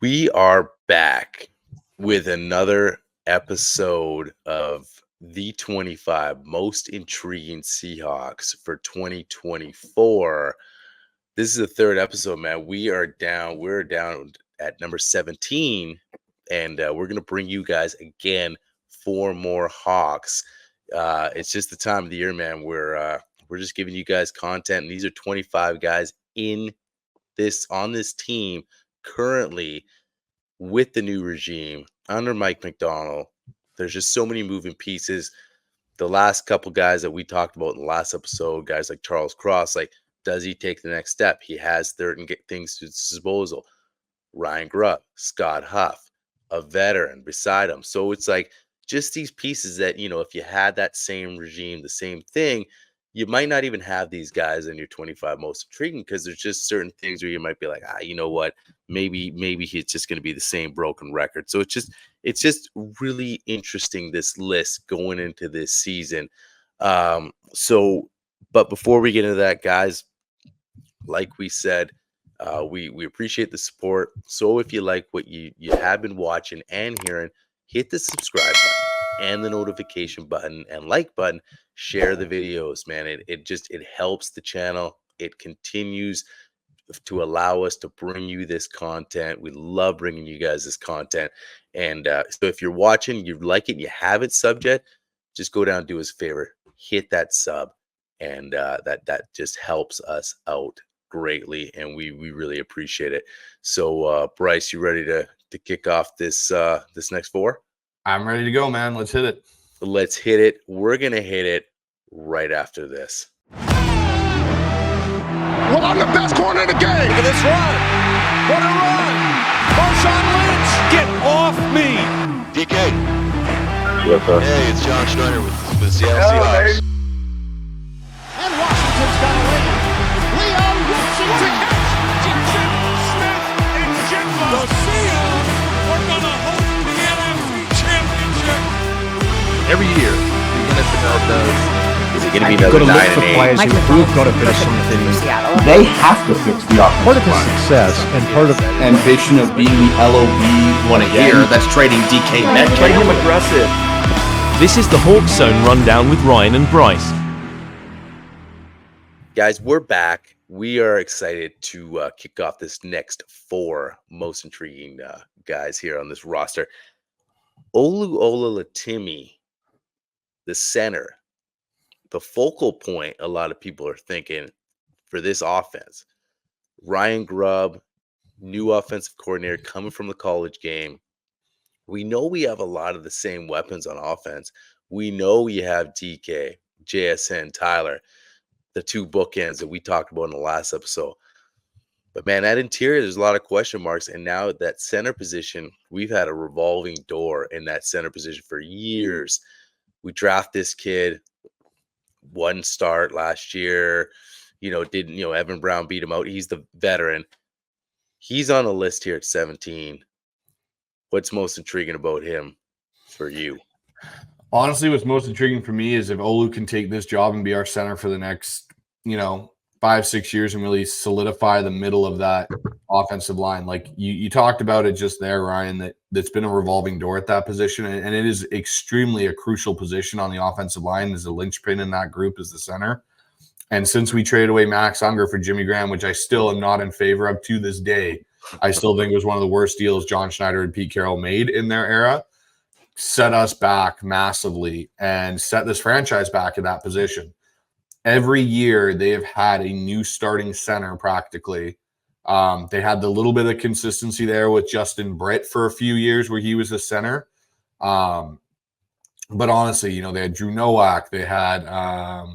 We are back with another episode of the 25 most intriguing Seahawks for 2024. This is the third episode, man. We're down at number 17, and we're going to bring you guys again four more Hawks. It's just the time of the year, man. We're just giving you guys content, and these are 25 guys on this team currently with the new regime under Mike McDonald. There's just so many moving pieces. The last couple guys that we talked about in the last episode, guys like Charles Cross, like, does he take the next step? He has certain things to his disposal. Ryan Grubb, Scott Huff, a veteran beside him. So it's like just these pieces that, if you had that same regime, the same thing, you might not even have these guys in your 25 most intriguing because there's just certain things where you might be like, you know what, maybe it's just going to be the same broken record. So it's just really interesting, this list going into this season. But before we get into that, guys, like we said, we appreciate the support. So if you like what you have been watching and hearing, hit the subscribe button and the notification button and like button. Share the videos, man. It helps the channel. It continues to allow us to bring you this content. We love bringing you guys this content. And so if you're watching, you like it, you haven't subbed yet, just go down and do us a favor, hit that sub, and that just helps us out greatly, and we really appreciate it. So Bryce, you ready to kick off this next four? I'm ready to go, man. Let's hit it. Let's hit it. We're gonna hit it right after this. Well, I'm the best corner in the game. Look at this run. What a run. Marshawn Lynch, get off me. DK. Yes, sir. Hey, it's John Schneider with the Seattle Seahawks. And Washington's got a lead. Leon Wilson to catch. Jackson, Smith, and Jigba. The Seahawks are going to host the NFC Championship. Every year, the NFL does. Is it going to be another 9-8? We've got to finish some things. They have to fix the offensive Part of his line. success and part of Ambition of being the LOB Want to hear? That's trading DK Metcalf. Make him aggressive. This is the Hawks Zone Rundown with Ryan and Bryce. Guys, we're back. We are excited to kick off this next four most intriguing guys here on this roster. Olu Olalatimi, the center, the focal point, a lot of people are thinking for this offense. Ryan Grubb, new offensive coordinator coming from the college game. We know we have a lot of the same weapons on offense. We know you have DK, JSN, Tyler, the two bookends that we talked about in the last episode. But man, that interior, there's a lot of question marks. And now that center position, we've had a revolving door in that center position for years. We draft this kid, one start last year, Evan Brown beat him out. He's the veteran. He's on the list here at 17. What's most intriguing about him for you? Honestly, what's most intriguing for me is if Olu can take this job and be our center for the next, 5-6 years and really solidify the middle of that offensive line. Like you talked about it just there, Ryan, that's been a revolving door at that position. And it is extremely a crucial position on the offensive line as a linchpin in that group as the center. And since we traded away Max Unger for Jimmy Graham, which I still am not in favor of to this day, I still think it was one of the worst deals John Schneider and Pete Carroll made in their era, set us back massively and set this franchise back in that position. Every year they have had a new starting center practically. They had the little bit of consistency there with Justin Britt for a few years where he was the center. But honestly, they had Drew Nowak. They had, I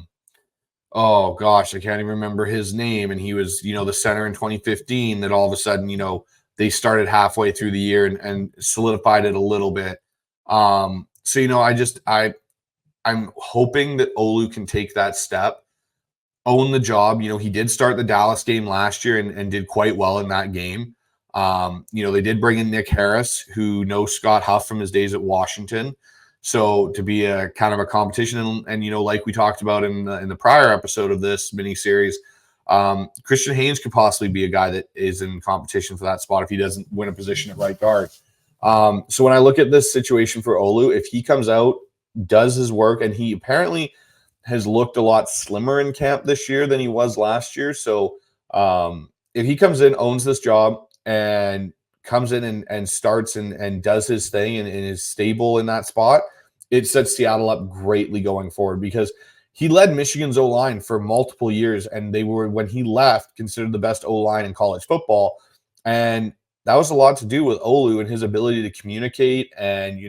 can't even remember his name. And he was, the center in 2015 that all of a sudden, they started halfway through the year and solidified it a little bit. I'm hoping that Olu can take that step, own the job. He did start the Dallas game last year and did quite well in that game. They did bring in Nick Harris, who knows Scott Huff from his days at Washington. So to be a kind of a competition and like we talked about in the prior episode of this mini series, Christian Haynes could possibly be a guy that is in competition for that spot if he doesn't win a position at right guard. So when I look at this situation for Olu, if he comes out, does his work, and he apparently has looked a lot slimmer in camp this year than he was last year. So if he comes in, owns this job, and comes in and starts and does his thing and is stable in that spot, it sets Seattle up greatly going forward, because he led Michigan's O-line for multiple years, and they were, when he left, considered the best O-line in college football. And that was a lot to do with Olu and his ability to communicate and,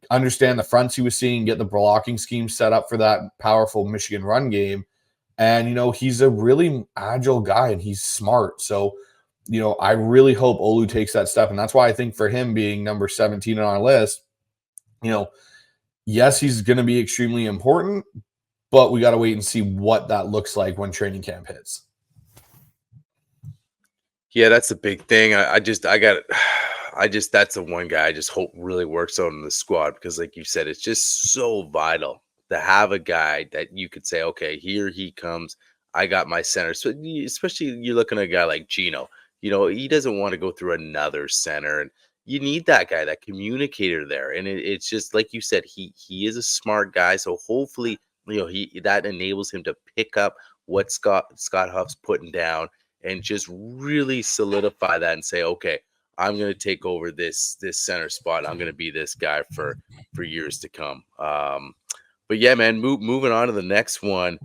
understand the fronts he was seeing, get the blocking scheme set up for that powerful Michigan run game. And, he's a really agile guy and he's smart. So, I really hope Olu takes that step. And that's why I think for him being number 17 on our list, yes, he's going to be extremely important, but we got to wait and see what that looks like when training camp hits. Yeah, that's a big thing. That's the one guy I just hope really works out in the squad, because like you said, it's just so vital to have a guy that you could say, okay, here he comes. I got my center. So especially you're looking at a guy like Gino, he doesn't want to go through another center, and you need that guy, that communicator there. And it's just like you said, he is a smart guy. So hopefully, that enables him to pick up what Scott Huff's putting down and just really solidify that and say, okay, I'm going to take over this center spot. I'm going to be this guy for years to come. But yeah, man, moving on to the next one.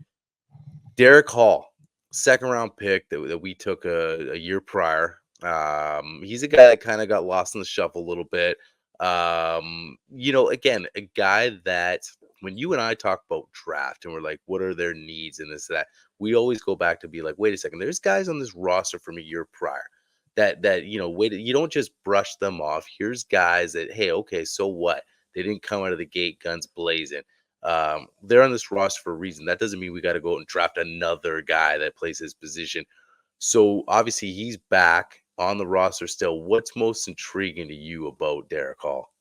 Derek Hall, second round pick that we took a year prior. He's a guy that kind of got lost in the shuffle a little bit. Again, a guy that when you and I talk about draft and we're like, what are their needs and this, that, we always go back to be like, wait a second, there's guys on this roster from a year prior that wait, you don't just brush them off. Here's guys that, hey, okay, so what? They didn't come out of the gate guns blazing. They're on this roster for a reason. That doesn't mean we got to go out and draft another guy that plays his position. So obviously he's back on the roster still. What's most intriguing to you about Derek Hall?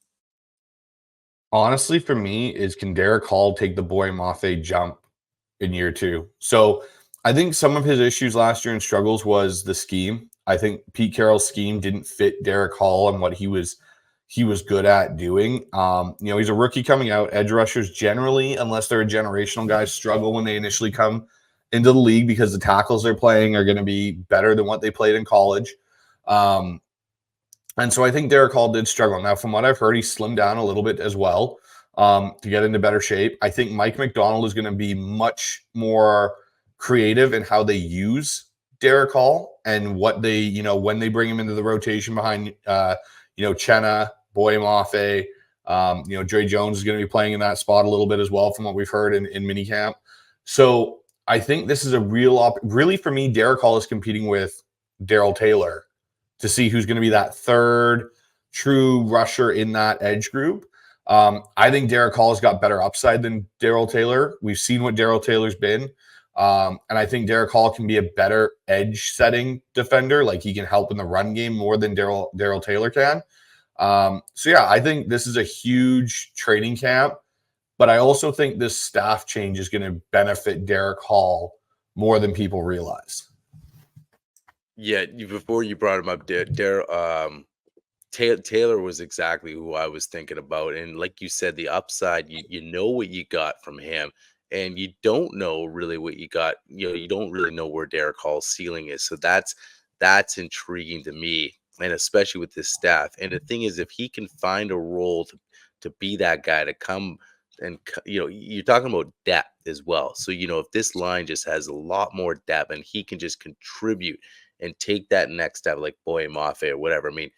Honestly, for me, is can Derek Hall take the Boy Mafe jump in year 2? So I think some of his issues last year and struggles was the scheme. I think Pete Carroll's scheme didn't fit Derek Hall and what he was good at doing. He's a rookie coming out. Edge rushers generally, unless they're a generational guy, struggle when they initially come into the league because the tackles they're playing are going to be better than what they played in college. And so I think Derek Hall did struggle. Now, from what I've heard, he slimmed down a little bit as well to get into better shape. I think Mike McDonald is going to be much more creative in how they use Derek Hall and what they, when they bring him into the rotation behind, Chenna, Boy Mafe. Dre Jones is going to be playing in that spot a little bit as well from what we've heard in minicamp. So I think this is a really for me, Derek Hall is competing with Darrell Taylor to see who's going to be that third true rusher in that edge group. I think Derek Hall has got better upside than Darrell Taylor. We've seen what Darrell Taylor's been. And I think Derek Hall can be a better edge setting defender. Like he can help in the run game more than Darrell Taylor can. I think this is a huge training camp, but I also think this staff change is going to benefit Derek Hall more than people realize. Yeah, before you brought him up, Taylor was exactly who I was thinking about. And like you said, the upside, you know what you got from him, and you don't know really what you got. You don't really know where Derek Hall's ceiling is. So that's intriguing to me, and especially with this staff. And the thing is, if he can find a role to be that guy to come and, you're talking about depth as well. So, if this line just has a lot more depth and he can just contribute and take that next step, like Boy Mafe or whatever. I mean,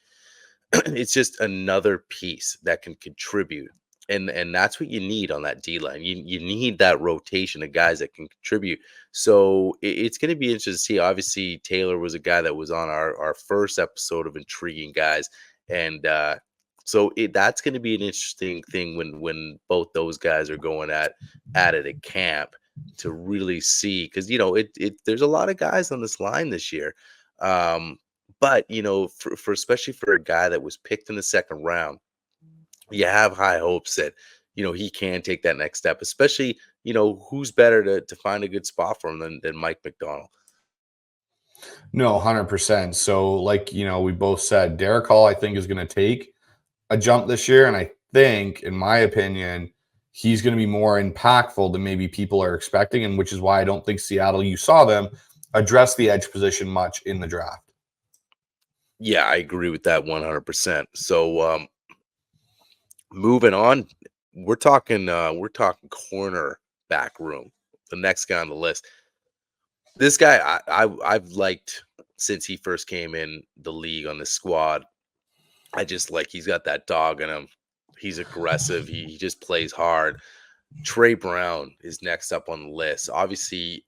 it's just another piece that can contribute. And that's what you need on that D line. You need that rotation of guys that can contribute. So it's going to be interesting to see. Obviously, Taylor was a guy that was on our first episode of Intriguing Guys. And that's going to be an interesting thing when both those guys are going at it at camp to really see. Because, there's a lot of guys on this line this year. But for especially for a guy that was picked in the second round, you have high hopes that he can take that next step. Especially who's better to find a good spot for him than Mike McDonald. No, 100%. So, like, we both said, Derek Hall, I think, is going to take a jump this year. And I think, in my opinion, he's going to be more impactful than maybe people are expecting. And which is why I don't think Seattle, you saw them address the edge position much in the draft. Yeah, I agree with that 100%. So, moving on, we're talking corner back room. The next guy on the list. This guy I've liked since he first came in the league on the squad. I just like he's got that dog in him. He's aggressive. He just plays hard. Trey Brown is next up on the list. Obviously,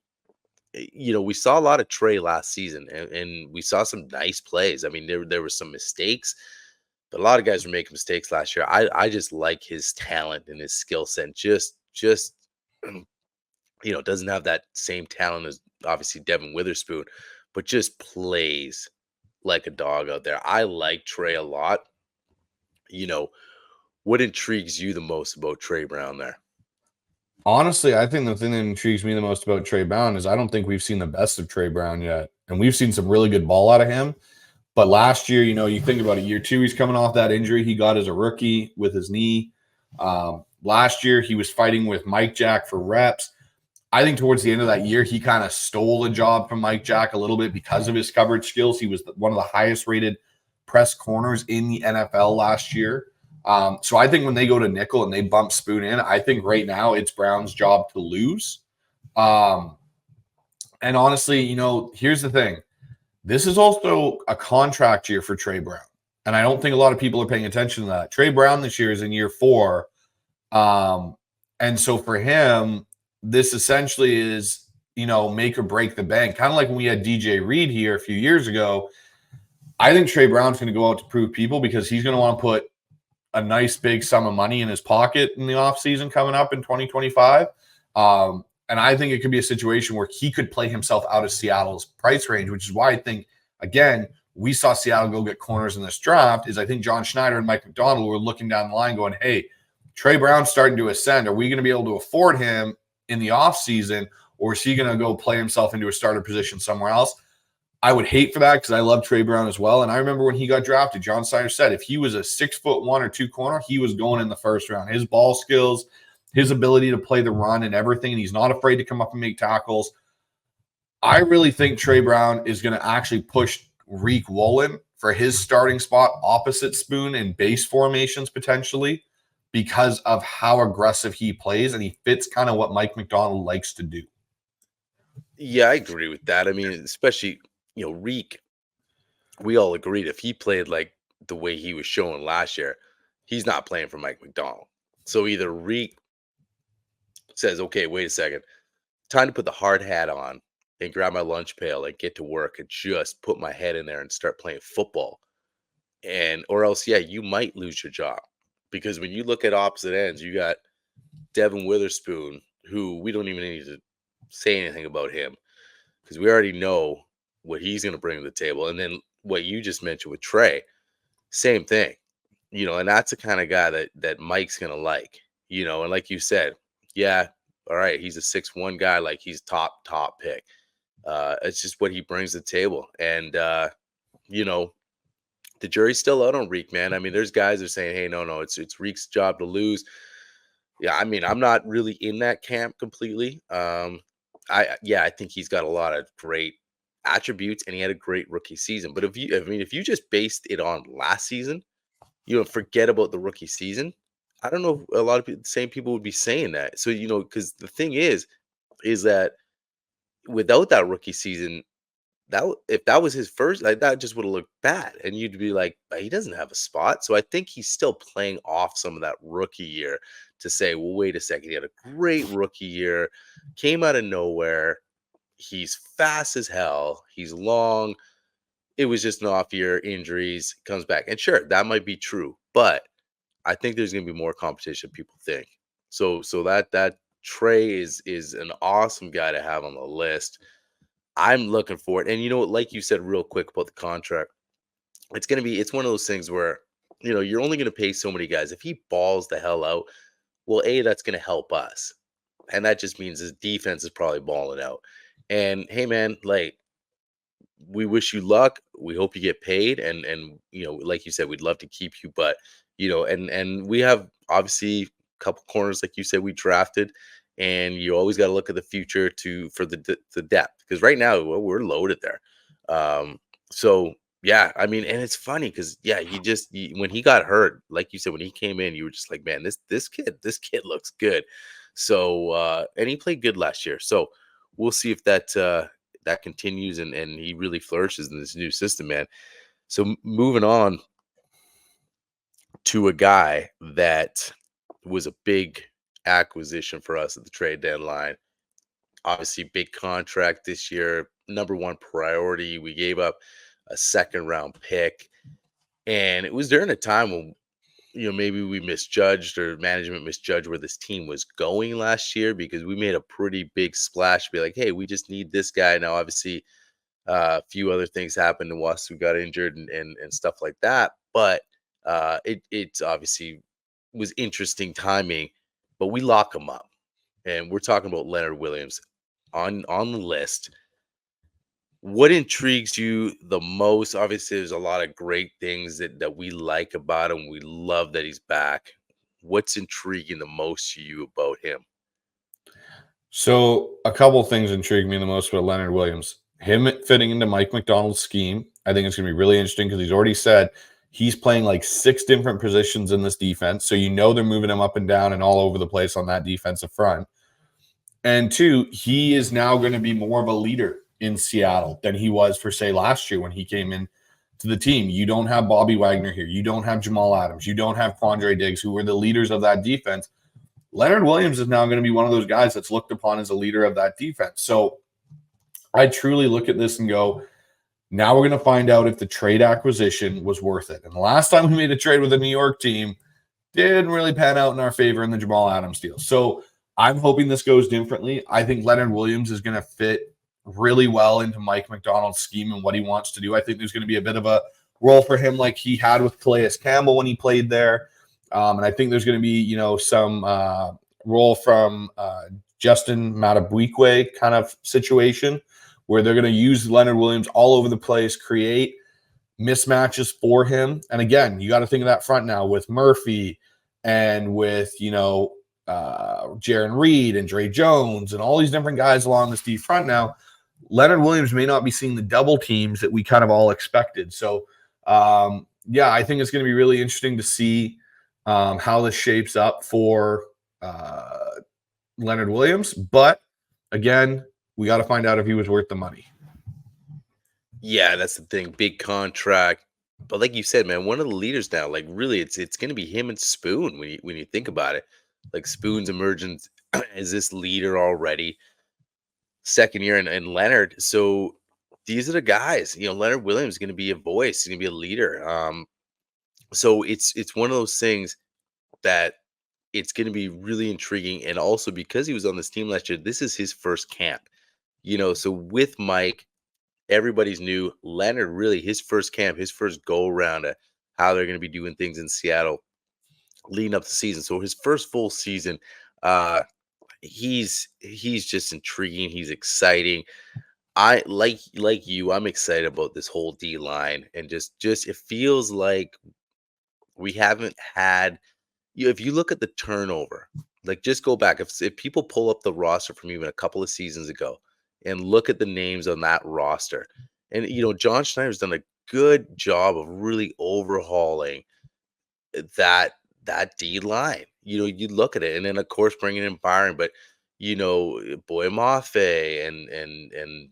we saw a lot of Trey last season, and we saw some nice plays. I mean, there were some mistakes, but a lot of guys were making mistakes last year. I just like his talent and his skill set. Just doesn't have that same talent as obviously Devin Witherspoon, but just plays like a dog out there. I like Trey a lot. You know, what intrigues you the most about Trey Brown there? Honestly, I think the thing that intrigues me the most about Trey Brown is I don't think we've seen the best of Trey Brown yet. And we've seen some really good ball out of him. But last year, you think about it, year two, he's coming off that injury he got as a rookie with his knee. Last year, he was fighting with Mike Jack for reps. I think towards the end of that year, he kind of stole the job from Mike Jack a little bit because of his coverage skills. He was one of the highest rated press corners in the NFL last year. So I think when they go to nickel and they bump Spoon in, I think right now it's Brown's job to lose. And honestly, here's the thing. This is also a contract year for Trey Brown. And I don't think a lot of people are paying attention to that. Trey Brown this year is in year 4. And so for him, this essentially is, make or break the bank. Kind of like when we had DJ Reed here a few years ago. I think Trey Brown's going to go out to prove people because he's going to want to put a nice big sum of money in his pocket in the offseason coming up in 2025. And I think it could be a situation where he could play himself out of Seattle's price range, which is why I think, again, we saw Seattle go get corners in this draft, is I think John Schneider and Mike McDonald were looking down the line going, hey, Trey Brown's starting to ascend. Are we going to be able to afford him in the offseason, or is he going to go play himself into a starter position somewhere else? I would hate for that because I love Trey Brown as well. And I remember when he got drafted, John Schneider said if he was a 6'1" or 2 corner, he was going in the first round. His ball skills, his ability to play the run and everything, and he's not afraid to come up and make tackles. I really think Trey Brown is going to actually push Reek Woolen for his starting spot opposite Spoon in base formations potentially because of how aggressive he plays, and he fits kind of what Mike McDonald likes to do. Yeah, I agree with that. I mean, especially, Reek, we all agreed if he played like the way he was showing last year, he's not playing for Mike McDonald. So either Reek says, okay, wait a second, time to put the hard hat on and grab my lunch pail and get to work and just put my head in there and start playing football. Or else, yeah, you might lose your job. Because when you look at opposite ends, you got Devin Witherspoon, who we don't even need to say anything about him because we already know what he's going to bring to the table. And then what you just mentioned with Trey, same thing, and that's the kind of guy that Mike's going to like, and like you said, yeah, all right, he's a 6'1" guy, like he's top pick. It's just what he brings to the table. And, the jury's still out on Reek, man. I mean, there's guys that are saying, hey, no, it's Reek's job to lose. Yeah, I mean, I'm not really in that camp completely. I think he's got a lot of great attributes and he had a great rookie season. But if you just based it on last season, forget about the rookie season. I don't know if a lot of the same people would be saying that. So, because the thing is that without that rookie season, if that was his first, like that just would have looked bad. And you'd be like, he doesn't have a spot. So I think he's still playing off some of that rookie year to say, well, wait a second. He had a great rookie year, came out of nowhere. He's fast as hell. He's long. It was just an off year, injuries, comes back. And sure, that might be true. But I think there's going to be more competition people think. So that Trey is an awesome guy to have on the list. I'm looking for it. And like you said real quick about the contract, it's one of those things where, you're only going to pay so many guys. If he balls the hell out, well, that's going to help us. And that just means his defense is probably balling out. And hey, man, like we wish you luck. We hope you get paid, and like you said, we'd love to keep you, but and we have obviously a couple corners, like you said, we drafted, and you always got to look at the future for the depth, because right now we're loaded there. So yeah, I mean, and it's funny because yeah, when he got hurt, like you said, when he came in, you were just like, man, this kid looks good. So and he played good last year. So we'll see if that continues and he really flourishes in this new system, man. So moving on to a guy that was a big acquisition for us at the trade deadline. Obviously, big contract this year, number one priority. We gave up a second round pick, and it was during a time when maybe we misjudged, or management misjudged, where this team was going last year, because we made a pretty big splash. Be like, hey, we just need this guy now. Obviously, a few other things happened to us. We got injured and stuff like that. But it obviously was interesting timing. But we lock him up, and we're talking about Leonard Williams on the list. What intrigues you the most? Obviously, there's a lot of great things that we like about him. We love that he's back. What's intriguing the most to you about him? So a couple of things intrigue me the most about Leonard Williams. Him fitting into Mike McDonald's scheme, I think it's going to be really interesting, because he's already said he's playing like 6 different positions in this defense. So they're moving him up and down and all over the place on that defensive front. And 2, he is now going to be more of a leader in Seattle than he was for, say, last year when he came in to the team. You don't have Bobby Wagner here. You don't have Jamal Adams. You don't have Quandre Diggs, who were the leaders of that defense. Leonard Williams is now going to be one of those guys that's looked upon as a leader of that defense. So I truly look at this and go, now we're going to find out if the trade acquisition was worth it. And the last time we made a trade with a New York team, didn't really pan out in our favor in the Jamal Adams deal. So I'm hoping this goes differently. I think Leonard Williams is going to fit really well into Mike McDonald's scheme and what he wants to do. I think there's going to be a bit of a role for him like he had with Calais Campbell when he played there. And I think there's going to be, some role from Justin Matabwikwe kind of situation where they're going to use Leonard Williams all over the place, create mismatches for him. And again, you got to think of that front now with Murphy and with, Jaron Reed and Dre Jones and all these different guys along this deep front now. Leonard Williams may not be seeing the double teams that we kind of all expected. So, I think it's going to be really interesting to see how this shapes up for Leonard Williams. But again, we got to find out if he was worth the money. Yeah, that's the thing. Big contract. But like you said, man, one of the leaders now, like really it's going to be him and Spoon when you think about it. Like Spoon's emergence as this leader already. Second year and Leonard. So these are the guys. Leonard Williams is going to be a voice, he's going to be a leader. So it's one of those things that it's going to be really intriguing. And also because he was on this team last year, this is his first camp. So with Mike, everybody's new. Leonard, really his first camp, his first go around at how they're going to be doing things in Seattle leading up the season. So his first full season, he's just intriguing. He's exciting. I like you. I'm excited about this whole D line, and just it feels like we haven't had. If you look at the turnover, like just go back. If people pull up the roster from even a couple of seasons ago and look at the names on that roster, and John Schneider's done a good job of really overhauling that D line. You look at it, and then of course bringing in Byron, but Boy Mafe and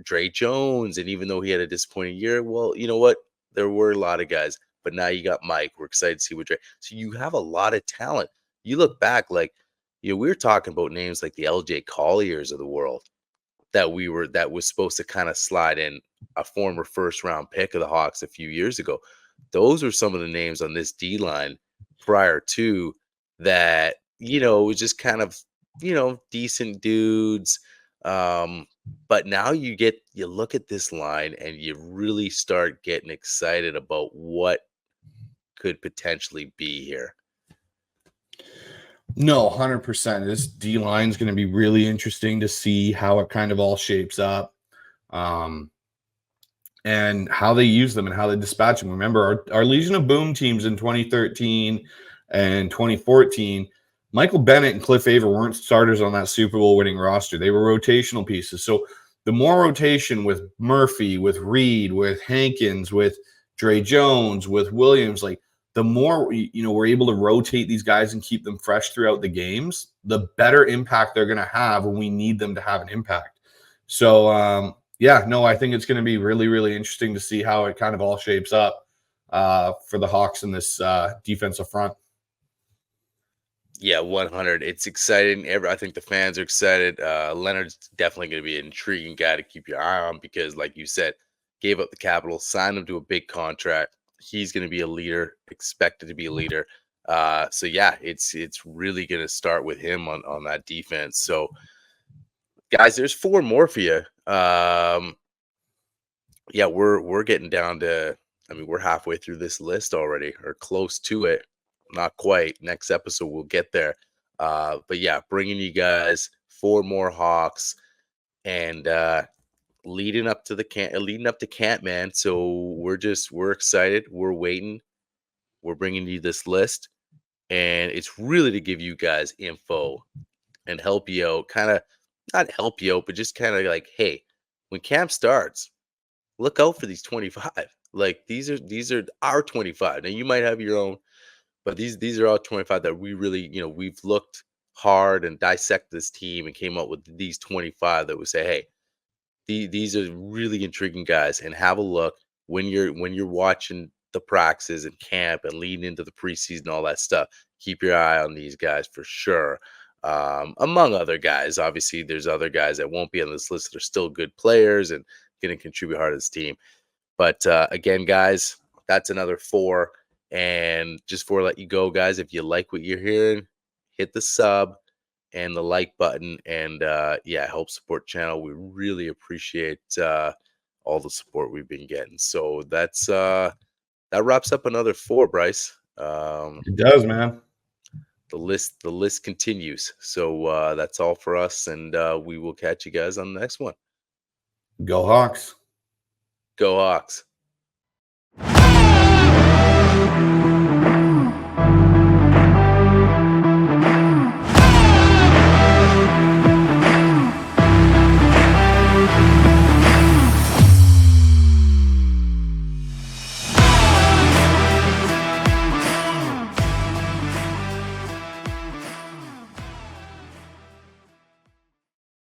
Dre Jones, and even though he had a disappointing year, well, you know what? There were a lot of guys, but now you got Mike. We're excited to see what Dre. So you have a lot of talent. You look back, like we were talking about names like the LJ Colliers of the world that was supposed to kind of slide in, a former first round pick of the Hawks a few years ago. Those were some of the names on this D line prior to that, was just kind of, decent dudes. But now you look at this line and you really start getting excited about what could potentially be here. No, 100%. This D line is going to be really interesting to see how it kind of all shapes up. and how they use them and how they dispatch them. Remember, our Legion of Boom teams in 2013 and 2014, Michael Bennett and Cliff Aver weren't starters on that Super Bowl winning roster. They were rotational pieces. So the more rotation with Murphy, with Reed, with Hankins, with Dre Jones, with Williams, like the more we're able to rotate these guys and keep them fresh throughout the games, the better impact they're going to have when we need them to have an impact. So I think it's going to be really, really interesting to see how it kind of all shapes up for the Hawks in this defensive front. Yeah, 100. It's exciting. I think the fans are excited. Leonard's definitely going to be an intriguing guy to keep your eye on because, like you said, gave up the capital, signed him to a big contract. He's going to be a leader, expected to be a leader. So yeah, it's really going to start with him on that defense. So, guys, there's 4 more for you. Yeah, we're getting down to. I mean, we're halfway through this list already, or close to it. Not quite. Next episode we'll get there. But yeah, bringing you guys 4 more Hawks and leading up to camp, man. So we're excited. We're waiting. We're bringing you this list, and it's really to give you guys info and help you out. Kind of not help you out, but just kind of like, hey, when camp starts, look out for these 25. Like these are our 25. Now you might have your own. But these are all 25 that we really, we've looked hard and dissected this team and came up with these 25 that we say, hey, these are really intriguing guys. And have a look when you're watching the practices and camp and leading into the preseason, all that stuff. Keep your eye on these guys for sure. Among other guys, obviously, there's other guys that won't be on this list that are still good players and going to contribute hard to this team. But again, guys, that's another 4. And just before I let you go, guys, if you like what you're hearing, hit the sub and the like button. And help support channel. We really appreciate all the support we've been getting. So that's that wraps up another 4, Bryce. It does, man. The list continues. So that's all for us, and we will catch you guys on the next one. Go Hawks. Go Hawks.